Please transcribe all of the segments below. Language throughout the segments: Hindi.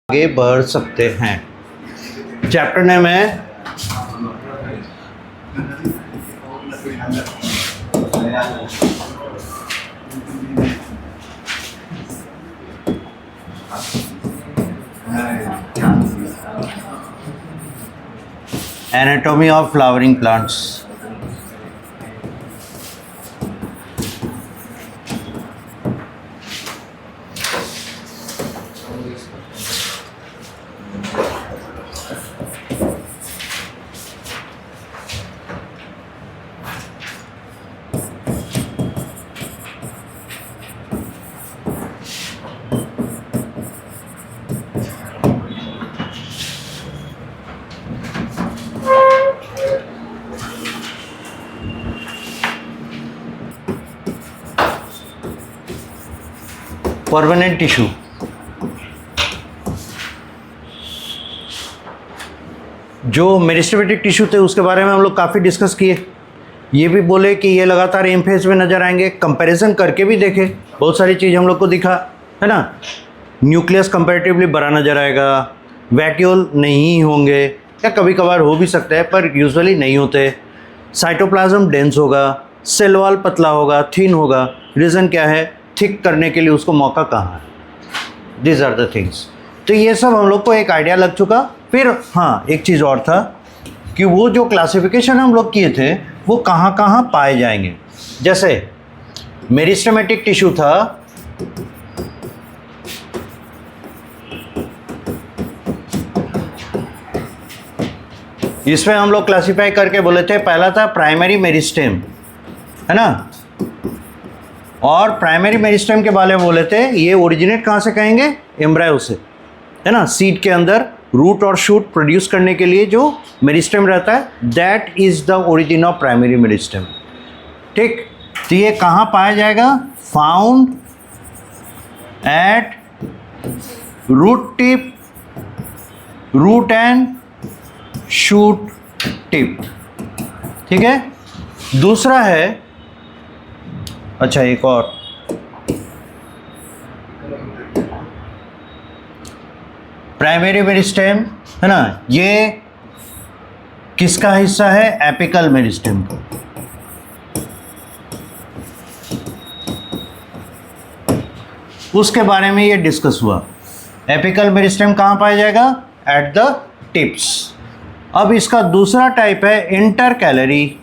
आगे बढ़ सकते हैं। चैप्टर नेम है anatomy of flowering plants. Permanent tissue, जो मेरिस्टेमेटिक टिश्यू थे उसके बारे में हम लोग काफ़ी डिस्कस किए। ये भी बोले कि ये लगातार एम फेज में नज़र आएंगे, कंपैरिजन करके भी देखे, बहुत सारी चीज़ हम लोग को दिखा, है ना। न्यूक्लियस कंपैरेटिवली बड़ा नज़र आएगा, वैक्यूल नहीं होंगे या कभी कभार हो भी सकता है पर यूजुअली नहीं होते। साइटोप्लाज्म डेंस होगा, सेल वॉल पतला होगा, थिन होगा। रीज़न क्या है? थिक करने के लिए उसको मौका कहाँ है। This are the things. तो ये सब हम लोग को एक आइडिया लग चुका। फिर हाँ, एक चीज़ और था कि वो जो क्लासिफिकेशन हम लोग किए थे वो कहाँ कहाँ पाए जाएंगे। जैसे मेरिस्टेमेटिक टिश्यू था, इसमें हम लोग क्लासिफाई करके बोले थे, पहला था प्राइमरी मेरिस्टेम, है ना। और प्राइमरी मेरिस्टेम के बारे में बोले थे ये ओरिजिनेट कहाँ से कहेंगे? एम्ब्रायो से, है ना। सीड के अंदर रूट और शूट प्रोड्यूस करने के लिए जो मेरिस्टेम रहता है, that is the origin of primary meristem. ठीक, तो ये कहाँ पाया जाएगा? Found at root tip, root and shoot tip. ठीक है। दूसरा है, अच्छा एक और, प्राइमरी मेरिस्टेम, है ना। ये किसका हिस्सा है? एपिकल मेरिस्टेम का। उसके बारे में ये डिस्कस हुआ। एपिकल मेरिस्टेम कहाँ पाया जाएगा? At the tips. अब इसका दूसरा टाइप है इंटरकैलरी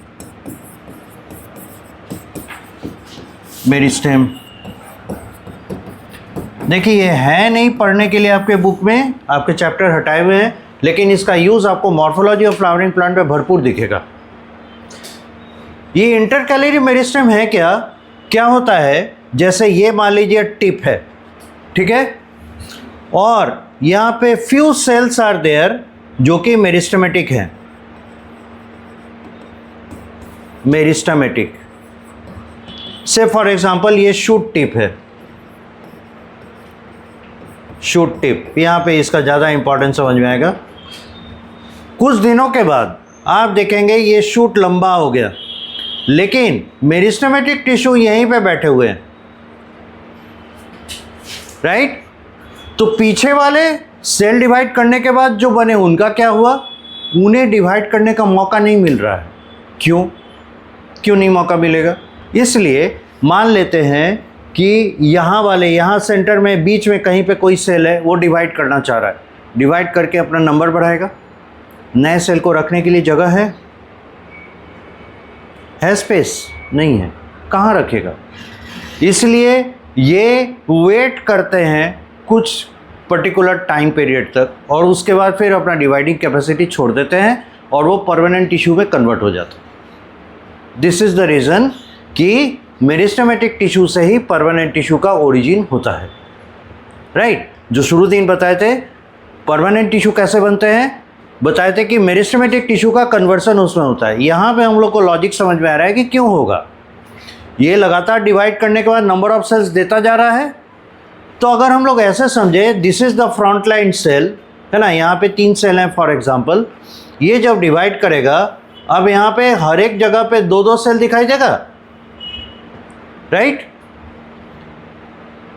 मेरिस्टेम। देखिए ये है नहीं पढ़ने के लिए आपके बुक में, आपके चैप्टर हटाए हुए हैं, लेकिन इसका यूज़ आपको मॉर्फोलॉजी ऑफ फ्लावरिंग प्लांट में भरपूर दिखेगा। ये इंटरकैलरी मेरिस्टेम है क्या? क्या होता है, जैसे ये मान लीजिए टिप है, ठीक है, और यहाँ पे फ्यू सेल्स आर देयर जो कि मेरिस्टेमेटिक हैं, मेरिस्टेमेटिक। से फॉर एग्जांपल ये शूट टिप है, शूट टिप, यहाँ पे इसका ज़्यादा इंपॉर्टेंस समझ में आएगा। कुछ दिनों के बाद आप देखेंगे ये शूट लंबा हो गया, लेकिन मेरिस्टेमेटिक टिश्यू यहीं पे बैठे हुए हैं, राइट। तो पीछे वाले सेल डिवाइड करने के बाद जो बने उनका क्या हुआ? उन्हें डिवाइड करने का मौका नहीं मिल रहा है। क्यों नहीं मौका मिलेगा? इसलिए मान लेते हैं कि यहाँ वाले, यहाँ सेंटर में बीच में कहीं पे कोई सेल है, वो डिवाइड करना चाह रहा है, डिवाइड करके अपना नंबर बढ़ाएगा। नए सेल को रखने के लिए जगह है स्पेस नहीं है, कहाँ रखेगा? इसलिए ये वेट करते हैं कुछ पर्टिकुलर टाइम पीरियड तक, और उसके बाद फिर अपना डिवाइडिंग कैपेसिटी छोड़ देते हैं और वो परमानेंट टिश्यू में कन्वर्ट हो जाता है। दिस इज़ द रीज़न कि मेरिस्टेमेटिक टिश्यू से ही परमानेंट टिश्यू का ओरिजिन होता है, राइट। जो शुरू दिन बताए थे परमानेंट टिश्यू कैसे बनते हैं, बताए थे कि मेरिस्टेमेटिक टिश्यू का कन्वर्सन उसमें होता है। यहाँ पे हम लोग को लॉजिक समझ में आ रहा है कि क्यों होगा। ये लगातार डिवाइड करने के बाद नंबर ऑफ सेल्स देता जा रहा है। तो अगर हम लोग ऐसे समझे, this is the front line cell, है ना, यहाँ पे 3 सेल हैं फॉर एग्जांपल। ये जब डिवाइड करेगा, अब यहाँ पे हर एक जगह पे 2-2 सेल दिखाई देगा, राइट।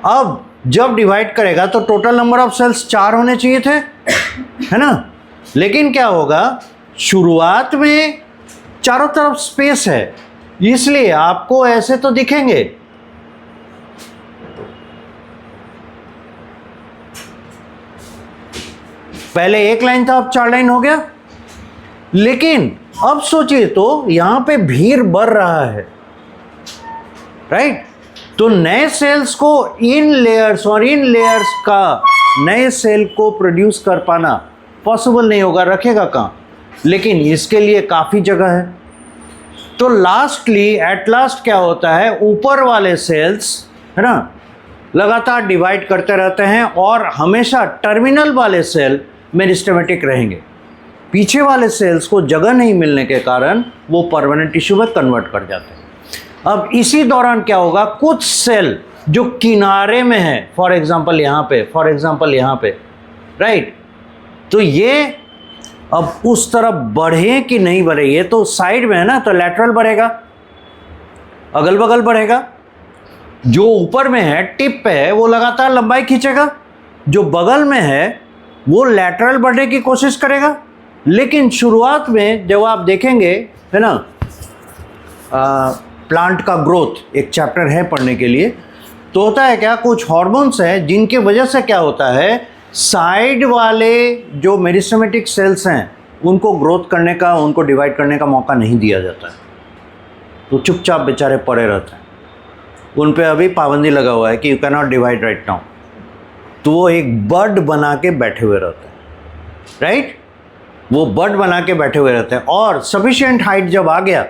अब जब डिवाइड करेगा तो टोटल नंबर ऑफ सेल्स 4 होने चाहिए थे, है ना। लेकिन क्या होगा, शुरुआत में चारों तरफ स्पेस है, इसलिए आपको ऐसे तो दिखेंगे, पहले एक लाइन था अब 4 लाइन हो गया। लेकिन अब सोचिए तो यहां पे भीड़ बढ़ रहा है, राइट। तो नए सेल्स को इन लेयर्स और इन लेयर्स का नए सेल को प्रोड्यूस कर पाना पॉसिबल नहीं होगा, रखेगा कहां। लेकिन इसके लिए काफी जगह है। तो लास्टली एट लास्ट क्या होता है, ऊपर वाले सेल्स, है ना, लगातार डिवाइड करते रहते हैं और हमेशा टर्मिनल वाले सेल मेरिस्टेमेटिक रहेंगे। पीछे वाले सेल्स को जगह नहीं मिलने के कारण वो परमानेंट टिश्यू में कन्वर्ट कर जाते हैं। अब इसी दौरान क्या होगा, कुछ सेल जो किनारे में है, फॉर एग्जांपल यहाँ पे, राइट, तो ये अब उस तरफ बढ़े कि नहीं बढ़े, ये तो साइड में है ना, तो लैटरल बढ़ेगा, अगल बगल बढ़ेगा। जो ऊपर में है, टिप पे है, वो लगातार लंबाई खींचेगा। जो बगल में है वो लैटरल बढ़ने की कोशिश करेगा। लेकिन शुरुआत में जब आप देखेंगे, है ना, प्लांट का ग्रोथ एक चैप्टर है पढ़ने के लिए, तो होता है क्या, कुछ हार्मोन्स हैं जिनके वजह से क्या होता है, साइड वाले जो मेरिस्टेमेटिक सेल्स हैं उनको ग्रोथ करने का, उनको डिवाइड करने का मौका नहीं दिया जाता है। तो चुपचाप बेचारे पड़े रहते हैं, उन पे अभी पाबंदी लगा हुआ है कि you can not divide right now. तो वो एक बर्ड बना के बैठे हुए रहते हैं, राइट, वो बर्ड बना के बैठे हुए रहते हैं। और सफिशिएंट हाइट जब आ गया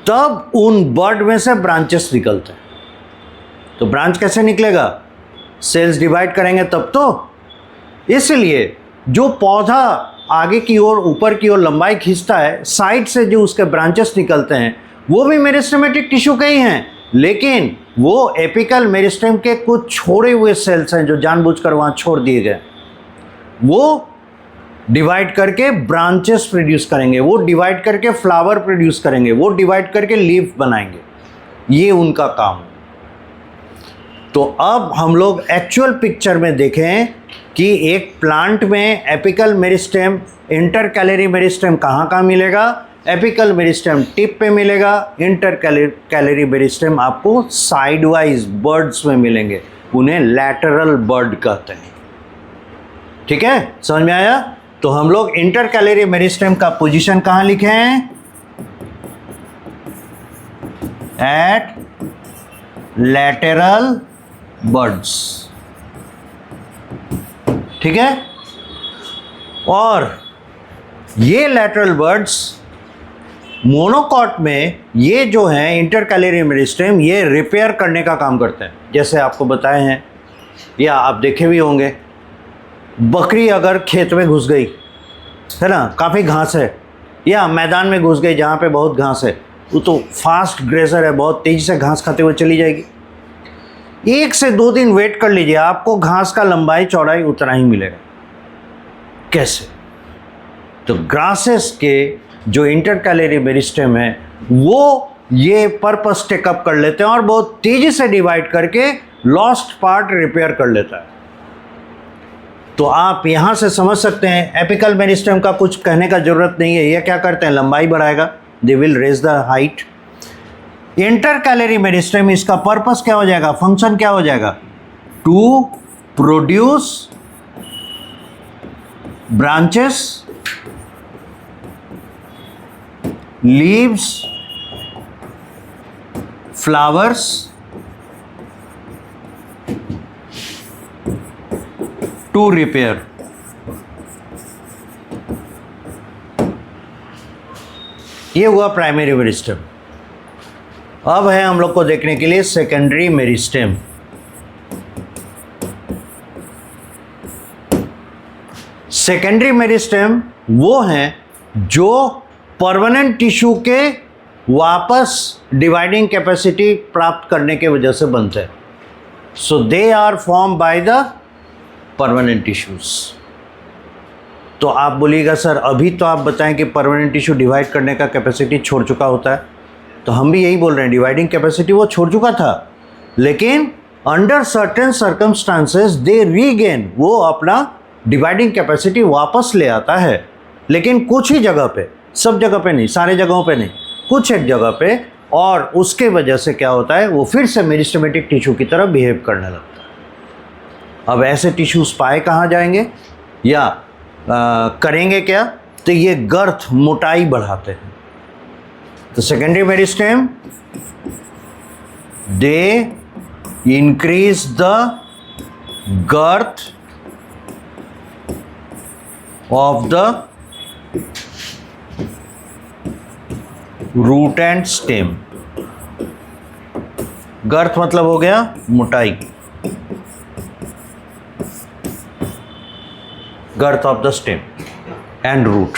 तब उन बर्ड में से ब्रांचेस निकलते हैं। तो ब्रांच कैसे निकलेगा, सेल्स डिवाइड करेंगे तब तो। इसलिए जो पौधा आगे की ओर, ऊपर की ओर लंबाई खींचता है, साइड से जो उसके ब्रांचेस निकलते हैं वो भी मेरिस्टेमेटिक टिश्यू के ही हैं, लेकिन वो एपिकल मेरिस्टेम के कुछ छोड़े हुए सेल्स हैं जो जानबूझकर वहाँ छोड़ दिए गए। वो डिवाइड करके ब्रांचेस प्रोड्यूस करेंगे, वो डिवाइड करके फ्लावर प्रोड्यूस करेंगे, वो डिवाइड करके लीफ बनाएंगे, ये उनका काम है। तो अब हम लोग एक्चुअल पिक्चर में देखें कि एक प्लांट में एपिकल मेरिस्टेम, इंटरकैलरी मेरिस्टेम कहाँ मिलेगा। एपिकल मेरिस्टेम टिप पे मिलेगा, इंटरकैलरी मेरिस्टेम आपको साइड वाइज बर्ड्स में मिलेंगे, उन्हें लैटरल बर्ड कहते हैं। ठीक है, समझ में आया। तो हम लोग इंटरकैलरी मेरिस्टेम का पोजीशन कहाँ लिखे हैं, एट लैटरल बर्ड्स, ठीक है। और ये लैटरल बर्ड्स मोनोकॉट में, ये जो है इंटरकैलरी मेरिस्टेम, ये रिपेयर करने का काम करते हैं। जैसे आपको बताए हैं या आप देखे भी होंगे, बकरी अगर खेत में घुस गई, है ना, काफ़ी घास है, या मैदान में घुस गई जहाँ पे बहुत घास है, वो तो फास्ट ग्रेजर है, बहुत तेज़ी से घास खाते हुए चली जाएगी। 1 से 2 दिन वेट कर लीजिए, आपको घास का लंबाई चौड़ाई उतना ही मिलेगा। कैसे, तो ग्रासेस के जो इंटरकैलरी मेरिस्टेम है वो ये पर्पस टेकअप कर लेते हैं और बहुत तेज़ी से डिवाइड करके लॉस्ट पार्ट रिपेयर कर लेता है। तो आप यहाँ से समझ सकते हैं एपिकल मेरिस्टेम का कुछ कहने का ज़रूरत नहीं है। ये क्या करते हैं, लंबाई बढ़ाएगा, they will raise the height. Intercalary meristem, इसका पर्पस क्या हो जाएगा, फंक्शन क्या हो जाएगा, to produce branches, leaves, flowers, to repair. ये हुआ प्राइमरी मेरिस्टेम। अब है हम लोग को देखने के लिए सेकेंडरी मेरिस्टेम। सेकेंडरी मेरिस्टेम वो हैं जो परमानेंट टिश्यू के वापस डिवाइडिंग कैपेसिटी प्राप्त करने के वजह से बनते हैं। So they are form by the permanent tissues. तो आप बोलिएगा सर अभी तो आप बताएं कि परमानेंट टिश्यू डिवाइड करने का कैपेसिटी छोड़ चुका होता है, तो हम भी यही बोल रहे हैं, डिवाइडिंग कैपेसिटी वो छोड़ चुका था, लेकिन अंडर सर्टेन सर्कमस्टांसेस दे रीगेन, वो अपना डिवाइडिंग कैपेसिटी वापस ले आता है, लेकिन कुछ ही जगह पे, सब जगह पे नहीं, सारे जगहों पे नहीं, कुछ एक जगह पे, और उसके वजह से क्या होता है, वो फिर से मेरिस्टेमेटिक टिश्यू की तरह बिहेव करने लगता है। अब ऐसे टिश्यूज पाए कहाँ जाएंगे या करेंगे क्या, तो ये गर्थ मोटाई बढ़ाते हैं। तो secondary meristem they increase the girth of the root and stem। Girth मतलब हो गया मोटाई, girth of the stem and root,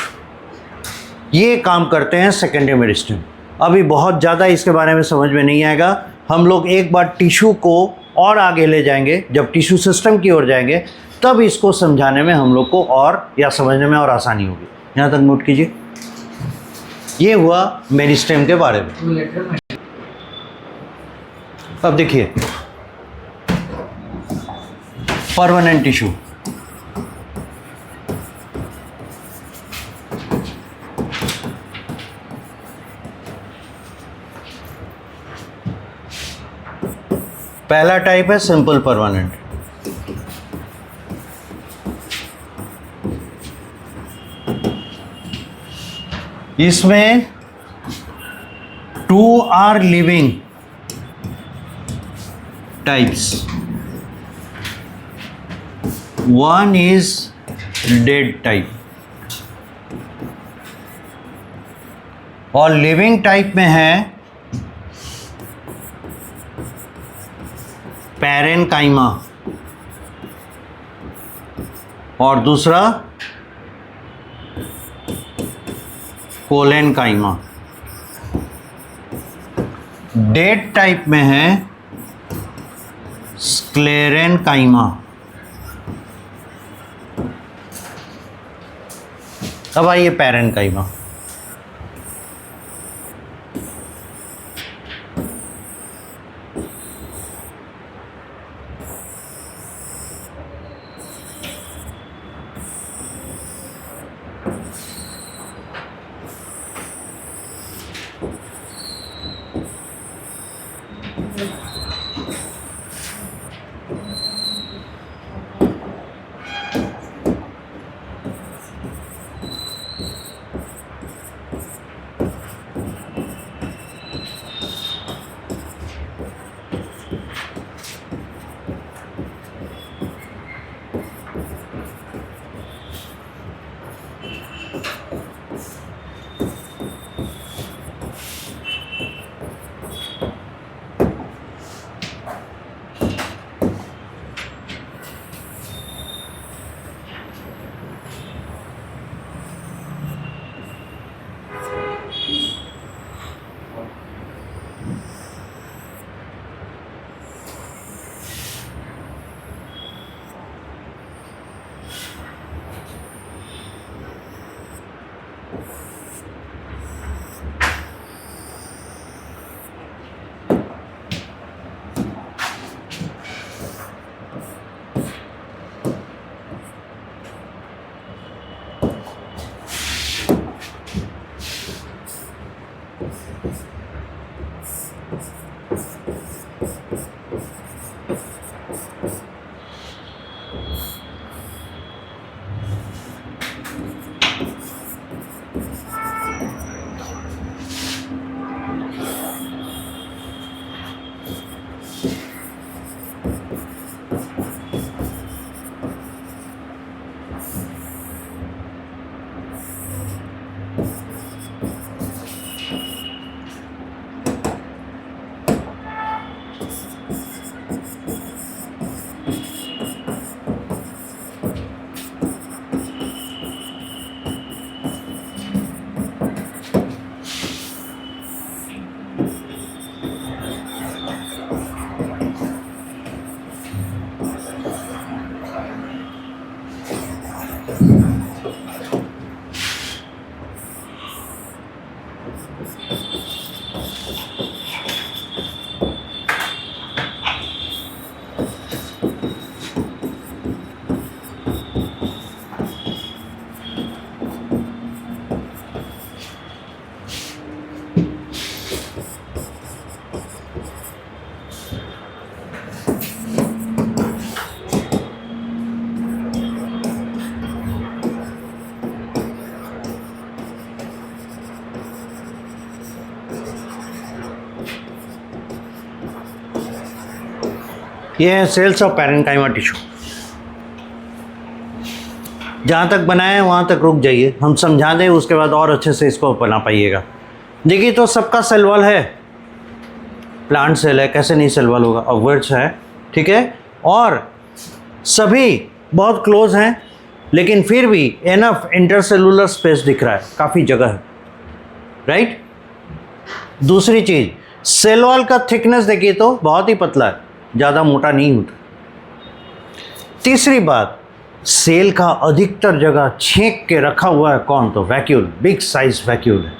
ये काम करते हैं सेकेंडरी मेरिस्टेम। अभी बहुत ज़्यादा इसके बारे में समझ में नहीं आएगा, हम लोग एक बार टिश्यू को और आगे ले जाएंगे, जब टिश्यू सिस्टम की ओर जाएंगे तब इसको समझाने में हम लोग को और या समझने में और आसानी होगी। यहाँ तक नोट कीजिए, ये हुआ मेरिस्टेम के बारे में। अब देखिए परमानेंट टिश्यू, पहला टाइप है सिंपल परमानेंट। इसमें 2 are living types, 1 is dead type, और लिविंग टाइप में है पैरेनकाइमा और दूसरा कोलेनकाइमा। डेड टाइप में है स्क्लेरेनकाइमा। अब आइए पैरेनकाइमा। ये है सेल्स ऑफ पैरेन्काइमा टिश्यू। जहाँ तक बनाए वहाँ तक रुक जाइए, हम समझा दें उसके बाद और अच्छे से इसको बना पाइएगा। देखिए तो सबका सेल वॉल है, प्लांट सेल है, कैसे नहीं सेल वॉल होगा, अपवर्ड्स है, ठीक है, और सभी बहुत क्लोज हैं, लेकिन फिर भी एनफ इंटरसेलुलर स्पेस दिख रहा है, काफ़ी जगह है, राइट। दूसरी चीज़, सेल वॉल का थिकनेस देखिए तो बहुत ही पतला है, ज़्यादा मोटा नहीं होता। तीसरी बात, सेल का अधिकतर जगह छेक के रखा हुआ है कौन, तो वैक्यूल, बिग साइज वैक्यूल है।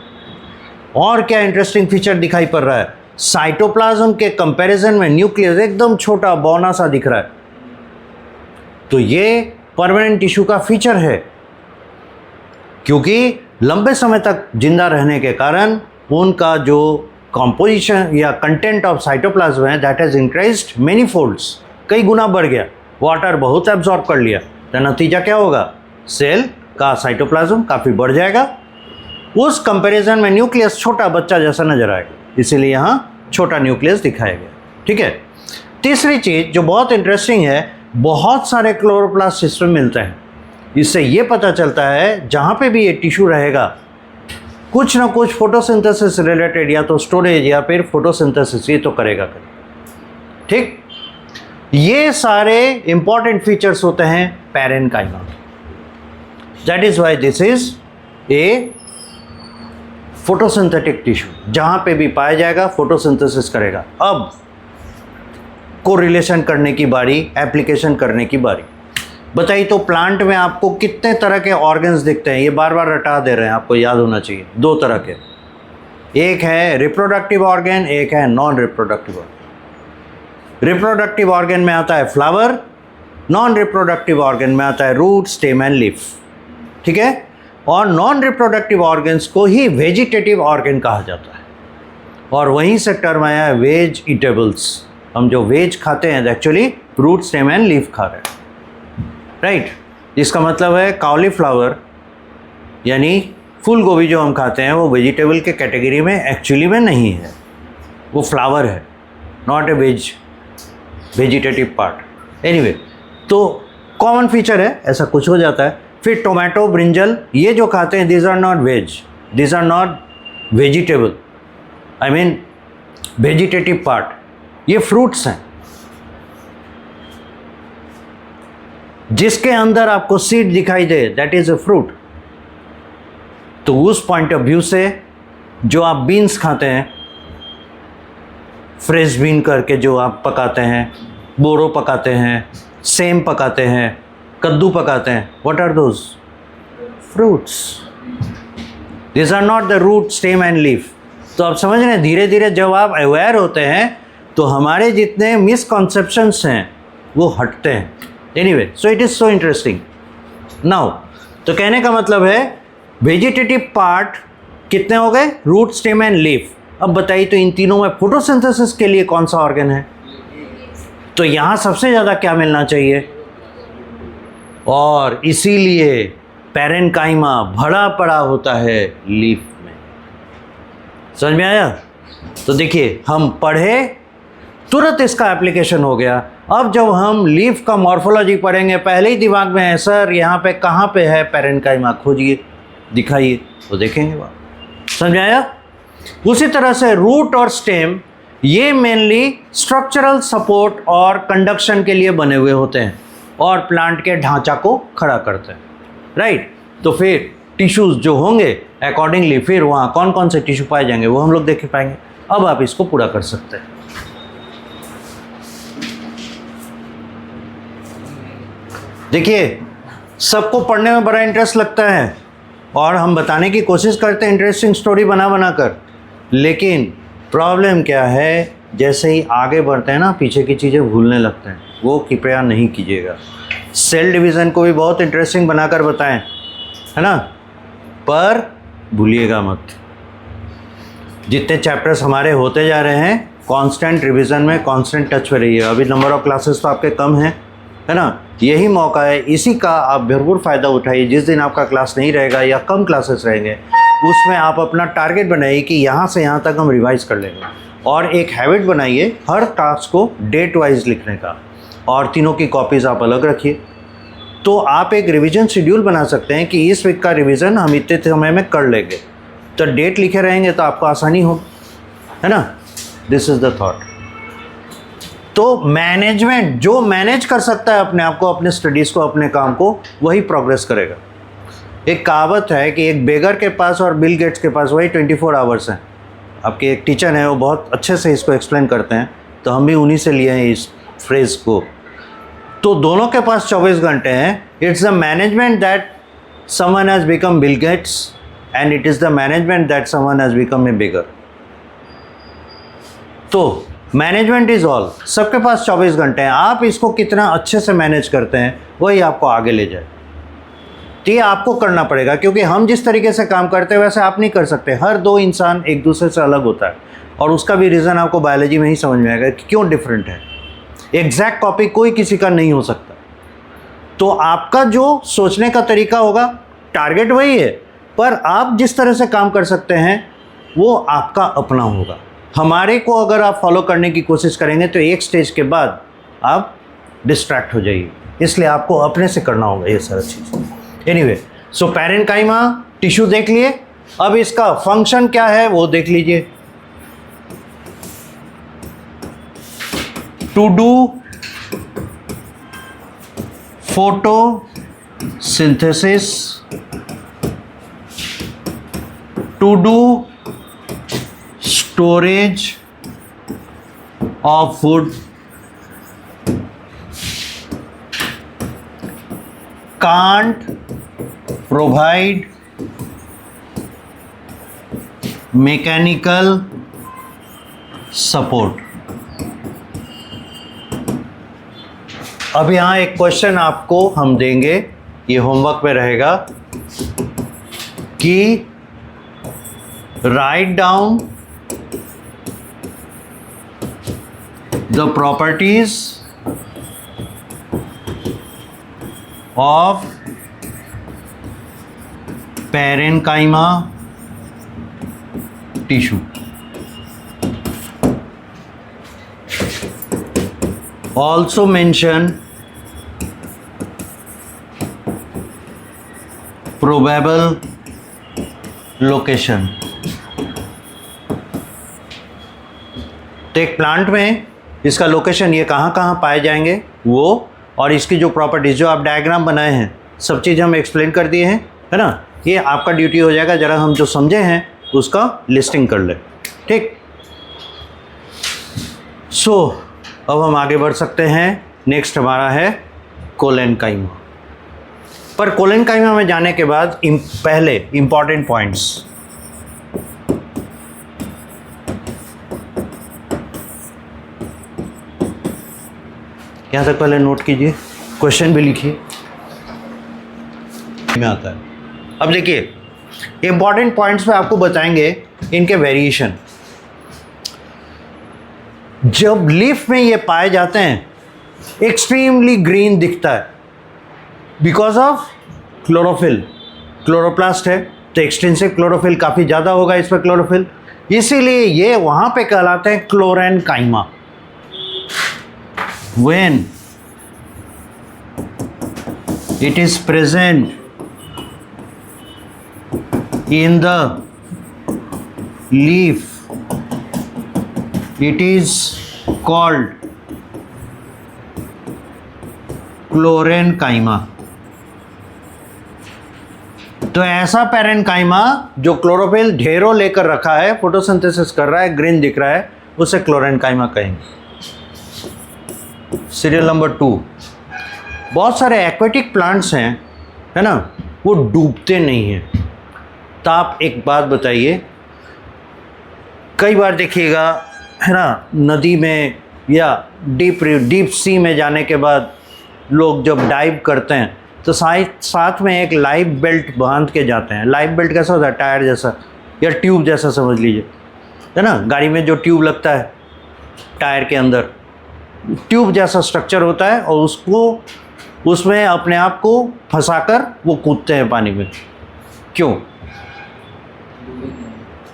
और क्या इंटरेस्टिंग फीचर दिखाई पड़ रहा है, साइटोप्लाज्म के कंपैरिजन में न्यूक्लियस एकदम छोटा बौना सा दिख रहा है। तो ये परमानेंट टिश्यू का फीचर है, क्योंकि लंबे समय तक जिंदा रहने के कारण उनका जो कॉम्पोजिशन या कंटेंट ऑफ साइटोप्लाज्म है that has increased many folds, कई गुना बढ़ गया, वाटर बहुत एब्जॉर्ब कर लिया, तो नतीजा क्या होगा, सेल का साइटोप्लाज्म काफ़ी बढ़ जाएगा। उस कंपैरिजन में न्यूक्लियस छोटा बच्चा जैसा नजर आएगा, इसीलिए यहाँ छोटा न्यूक्लियस दिखाया गया, ठीक है। तीसरी चीज़ जो बहुत इंटरेस्टिंग है, बहुत सारे क्लोरोप्लास्ट सिस्टम मिलते हैं। इससे ये पता चलता है जहाँ पे भी ये टिश्यू रहेगा कुछ ना कुछ फोटोसिंथेसिस रिलेटेड, या तो स्टोरेज या फिर फोटोसिंथेसिस ये तो करेगा, ठीक। ये सारे इंपॉर्टेंट फीचर्स होते हैं parenchyma. That is why this is a photosynthetic tissue, जहाँ पे भी पाया जाएगा फोटोसिंथेसिस करेगा। अब कोरिलेशन करने की बारी, एप्लीकेशन करने की बारी। बताइए तो प्लांट में आपको कितने तरह के ऑर्गन्स दिखते हैं, ये बार बार रटा दे रहे हैं, आपको याद होना चाहिए, दो तरह के, एक है रिप्रोडक्टिव ऑर्गन, एक है non reproductive organ. Reproductive organ में आता है फ्लावर, नॉन रिप्रोडक्टिव ऑर्गन में आता है रूट, स्टेम एंड लीफ, ठीक है। और नॉन रिप्रोडक्टिव ऑर्गन्स को ही वेजिटेटिव ऑर्गन कहा जाता है, और वहीं से टर्म आया है वेज ईटेबल्स। हम जो वेज खाते हैं actually root, stem and leaf खा रहे हैं, राइट। इसका मतलब है कॉलीफ्लावर यानी फूल गोभी जो हम खाते हैं वो वेजिटेबल के कैटेगरी में एक्चुअली में नहीं है, वो फ्लावर है, not a vegetative part. Anyway, तो कॉमन फीचर है, ऐसा कुछ हो जाता है। फिर टोमेटो, ब्रिंजल, ये जो खाते हैं this are not veg, this are not vegetable, I mean vegetative part, ये फ्रूट्स हैं। जिसके अंदर आपको सीड दिखाई दे दैट इज अ फ्रूट। तो उस पॉइंट ऑफ व्यू से जो आप बीन्स खाते हैं, फ्रेश बीन करके जो आप पकाते हैं, बोरो पकाते हैं, सेम पकाते हैं, कद्दू पकाते हैं, what are those fruits, this are not the root, stem and leaf. तो आप समझ रहे हैं, धीरे धीरे जब आप अवेयर होते हैं तो हमारे जितने मिसकॉन्सेप्शंस हैं वो हटते हैं। Anyway, so it is so interesting now. तो कहने का मतलब है वेजिटेटिव पार्ट कितने हो गए, रूट, स्टेम एंड लीफ। अब बताइए तो इन तीनों में फोटोसिंथेसिस के लिए कौन सा ऑर्गन है, तो यहाँ सबसे ज़्यादा क्या मिलना चाहिए, और इसीलिए पैरेन्काइमा भरा पड़ा होता है लीफ में। समझ में आया। तो देखिए हम पढ़े, तुरंत इसका एप्लीकेशन हो गया। अब जब हम लीफ का मॉर्फोलॉजी पढ़ेंगे, पहले ही दिमाग में है सर यहाँ पे कहाँ पे है पैरेन्काइमा, खोजिए, दिखाइए, तो देखेंगे बात। समझ में आया। उसी तरह से रूट और स्टेम ये मेनली स्ट्रक्चरल सपोर्ट और कंडक्शन के लिए बने हुए होते हैं और प्लांट के ढांचा को खड़ा करते हैं, राइट। तो फिर टिश्यूज जो होंगे अकॉर्डिंगली फिर वहाँ कौन कौन से टिश्यू पाए जाएंगे वो हम लोग देख पाएंगे। अब आप इसको पूरा कर सकते हैं। देखिए सबको पढ़ने में बड़ा इंटरेस्ट लगता है और हम बताने की कोशिश करते हैं इंटरेस्टिंग स्टोरी बना कर, लेकिन प्रॉब्लम क्या है, जैसे ही आगे बढ़ते हैं ना पीछे की चीज़ें भूलने लगते हैं, वो कृपया नहीं कीजिएगा। सेल डिवीज़न को भी बहुत इंटरेस्टिंग बनाकर बताएं, है ना, पर भूलिएगा मत। जितने चैप्टर्स हमारे होते जा रहे हैं कांस्टेंट रिवीजन में कांस्टेंट टच में रहिए। अभी नंबर ऑफ क्लासेस तो आपके कम हैं, है ना, यही मौका है, इसी का आप भरपूर फ़ायदा उठाइए। जिस दिन आपका क्लास नहीं रहेगा या कम क्लासेस रहेंगे उसमें आप अपना टारगेट बनाइए कि यहाँ से यहाँ तक हम रिवाइज़ कर लेंगे, और एक हैबिट बनाइए हर टास्क को डेट वाइज लिखने का। और तीनों की कॉपीज़ आप अलग रखिए। तो आप एक रिवीजन शेड्यूल बना सकते हैं कि इस वीक का रिवीजन हम इतने समय में कर लेंगे, तो डेट लिखे रहेंगे तो आपको आसानी हो, है ना। This is the thought. तो मैनेजमेंट, जो मैनेज कर सकता है अपने आप को, अपने स्टडीज़ को, अपने काम को, वही प्रोग्रेस करेगा। एक कहावत है कि एक बेगर के पास और बिल गेट्स के पास वही 24 आवर्स हैं। आपके एक टीचर हैं, वो बहुत अच्छे से इसको एक्सप्लेन करते हैं, तो हम भी उन्हीं से लिए हैं इस फ्रेज़ को। तो दोनों के पास 24 घंटे हैं। It's the management that someone has become Bill Gates and it is the management that someone has become a beggar. तो मैनेजमेंट इज़ ऑल, सबके पास 24 घंटे हैं। आप इसको कितना अच्छे से मैनेज करते हैं वही आपको आगे ले जाए। तो ये आपको करना पड़ेगा, क्योंकि हम जिस तरीके से काम करते हैं वैसे आप नहीं कर सकते। हर दो इंसान एक दूसरे से अलग होता है, और उसका भी रीज़न आपको बायोलॉजी में ही समझ में आएगा कि क्यों डिफरेंट है। एग्जैक्ट कॉपी कोई किसी का नहीं हो सकता। तो आपका जो सोचने का तरीका होगा, टारगेट वही है, पर आप जिस तरह से काम कर सकते हैं वो आपका अपना होगा। हमारे को अगर आप फॉलो करने की कोशिश करेंगे तो एक स्टेज के बाद आप डिस्ट्रैक्ट हो जाइए, इसलिए आपको अपने से करना होगा ये सारा चीज़। एनीवे, सो पैरेन्काइमा टिश्यू देख लिए, अब इसका फंक्शन क्या है वो देख लीजिए। To do photosynthesis, to do storage of food, can't provide mechanical support। अब यहाँ एक क्वेश्चन आपको हम देंगे, ये होमवर्क में रहेगा कि write down the properties of parenchyma tissue. Also mention probable location। तो एक प्लांट में इसका लोकेशन, ये कहाँ कहाँ पाए जाएंगे वो, और इसकी जो प्रॉपर्टीज जो आप डायग्राम बनाए हैं, सब चीज़ हम एक्सप्लेन कर दिए हैं, है ना। ये आपका ड्यूटी हो जाएगा, जरा हम जो समझे हैं उसका लिस्टिंग कर ले, ठीक। सो अब हम आगे बढ़ सकते हैं। नेक्स्ट हमारा है कोलेनकाइमा। पर कोलेनकाइमा में जाने के बाद पहले इंपॉर्टेंट पॉइंट्स, यहाँ तक पहले नोट कीजिए, क्वेश्चन भी लिखिए, में आता है। अब देखिए, इंपॉर्टेंट पॉइंट्स पे आपको बताएंगे इनके वेरिएशन। जब लीफ में ये पाए जाते हैं, एक्सट्रीमली ग्रीन दिखता है बिकॉज ऑफ क्लोरोफिल। क्लोरोप्लास्ट है तो एक्सटेंसिव क्लोरोफिल काफ़ी ज़्यादा होगा इस पर क्लोरोफिल, इसीलिए ये वहाँ पे कहलाते हैं chlorenchyma. When it is present in the leaf, it is called chlorenchyma. तो ऐसा पैरेन्काइमा जो क्लोरोफिल ढेरों लेकर रखा है, फोटोसिंथेसिस कर रहा है, ग्रीन दिख रहा है, उसे क्लोरेनकाइमा कहेंगे। सीरियल नंबर 2, बहुत सारे एक्वेटिक प्लांट्स हैं, है ना, वो डूबते नहीं हैं। तो आप एक बात बताइए, कई बार देखिएगा, है ना, नदी में या डीप सी में जाने के बाद लोग जब डाइव करते हैं तो साथ में एक लाइफ बेल्ट बांध के जाते हैं। लाइफ बेल्ट कैसा होता है? टायर जैसा या ट्यूब जैसा समझ लीजिए, है ना। गाड़ी में जो ट्यूब लगता है टायर के अंदर, ट्यूब जैसा स्ट्रक्चर होता है, और उसमें अपने आप को फंसाकर वो कूदते हैं पानी में। क्यों?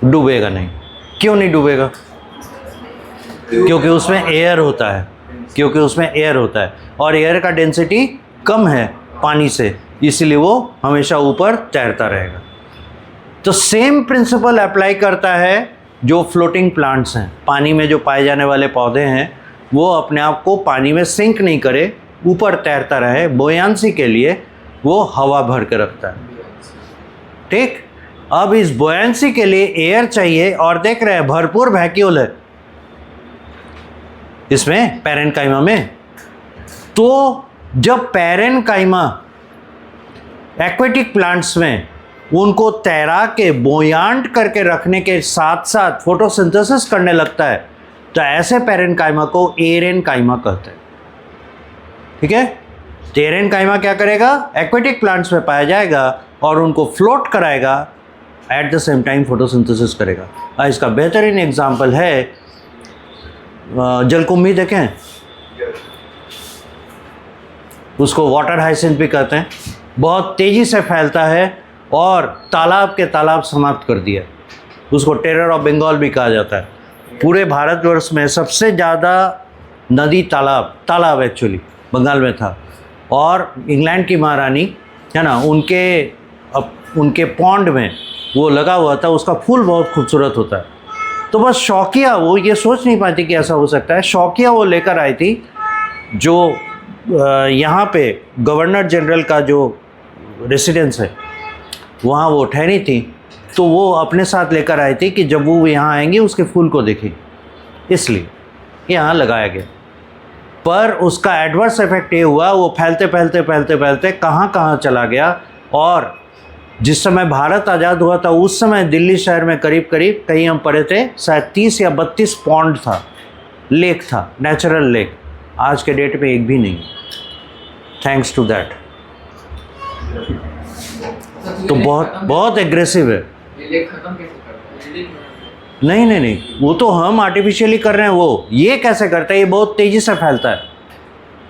डूबेगा नहीं। क्यों नहीं डूबेगा? क्योंकि उसमें एयर होता है, क्योंकि उसमें एयर होता है और एयर का डेंसिटी कम है पानी से, इसलिए वो हमेशा ऊपर तैरता रहेगा। तो सेम प्रिंसिपल अप्लाई करता है जो फ्लोटिंग प्लांट्स हैं, पानी में जो पाए जाने वाले पौधे हैं, वो अपने आप को पानी में सिंक नहीं करे, ऊपर तैरता रहे। बोयांसी के लिए वो हवा भर के रखता है। ठीक, अब इस बोयांसी के लिए एयर चाहिए और देख रहे हैं भरपूर वैक्यूल है इसमें पैरेन्काइमा में। तो जब पैरेन्काइमा एक्वेटिक प्लांट्स में उनको तैरा के बोयांट करके रखने के साथ साथ फोटोसिंथेसिस करने लगता है, तो ऐसे पैरेन्काइमा को एरेन्काइमा कहते हैं। ठीक है, एरेन्काइमा क्या करेगा, एक्वेटिक प्लांट्स में पाया जाएगा और उनको फ्लोट कराएगा, at the same time photosynthesis करेगा। इसका बेहतरीन एग्जाम्पल है जलकुंभी, देखें, उसको वाटर हाइसिंथ भी कहते हैं, बहुत तेज़ी से फैलता है और तालाब के तालाब समाप्त कर दिया। उसको टेरर ऑफ बंगाल भी कहा जाता है। पूरे भारतवर्ष में सबसे ज़्यादा नदी तालाब एक्चुअली बंगाल में था, और इंग्लैंड की महारानी है ना, उनके पॉन्ड में वो लगा हुआ था, उसका फूल बहुत खूबसूरत होता है। तो बस शौकिया, वो ये सोच नहीं पाती कि ऐसा हो सकता है, शौकिया वो लेकर आई थी, जो यहाँ पे गवर्नर जनरल का जो रेसिडेंस है वहाँ वो ठहरी थी, तो वो अपने साथ लेकर आई थी कि जब वो यहाँ आएंगे उसके फूल को देखें, इसलिए यहाँ लगाया गया। पर उसका एडवर्स इफेक्ट ये हुआ, वो फैलते कहाँ चला गया। और जिस समय भारत आज़ाद हुआ था उस समय दिल्ली शहर में करीब कहीं हम पढ़े थे शायद 30 या 32 पॉन्ड था, लेक था, नेचुरल लेक। आज के डेट में एक भी नहीं, थैंक्स टू दैट। तो बहुत एग्रेसिव है। नहीं, वो तो हम आर्टिफिशियली कर रहे हैं, वो ये कैसे करता है, ये बहुत तेज़ी से फैलता है।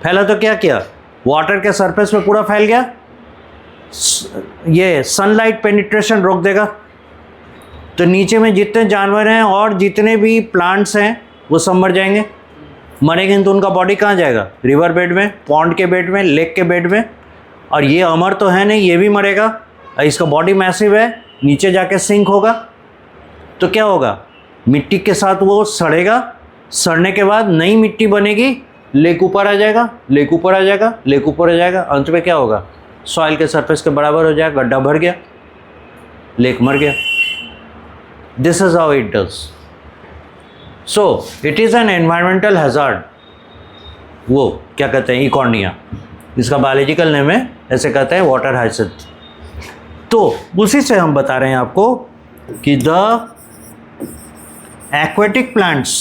फैला तो क्या किया, वाटर के सरफेस पे पूरा फैल गया, ये सनलाइट पेनिट्रेशन रोक देगा, तो नीचे में जितने जानवर हैं और जितने भी प्लांट्स हैं वो सब मर जाएंगे। मरेंगे तो उनका बॉडी कहाँ जाएगा, रिवर बेड में, पॉन्ड के बेड में, लेक के बेड में। और ये अमर तो है नहीं, ये भी मरेगा। इसका बॉडी मैसिव है, नीचे जाके सिंक होगा, तो क्या होगा, मिट्टी के साथ वो सड़ेगा, सड़ने के बाद नई मिट्टी बनेगी, लेक ऊपर आ जाएगा, लेक ऊपर आ जाएगा, लेक ऊपर आ जाएगा, अंत में क्या होगा, सॉइल के सरफेस के बराबर हो जाएगा, गड्ढा भर गया, लेक मर गया। This is how it does. So it is an environmental hazard. वो क्या कहते हैं, इकॉर्निया, इसका बायोलॉजिकल नेम है, ऐसे कहते हैं वाटर हाइसिंथ। तो उसी से हम बता रहे हैं आपको कि the aquatic plants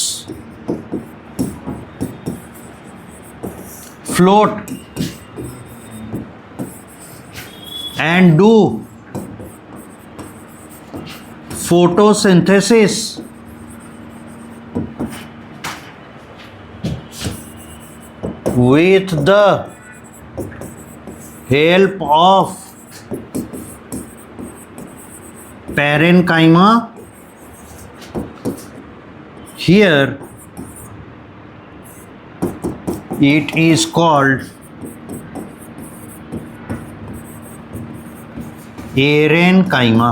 float and do photosynthesis with the help of parenchyma. Here it is called aerenchyma.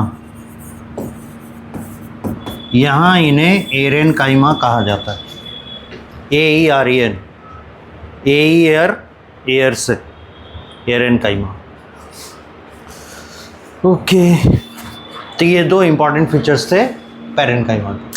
यहाँ इन्हें एरेनकाइमा कहा जाता है। AEREN, एयर से एरेनकाइमा। ओके, तो ये दो इम्पॉर्टेंट फीचर्स थे पैरेन्काइमा के।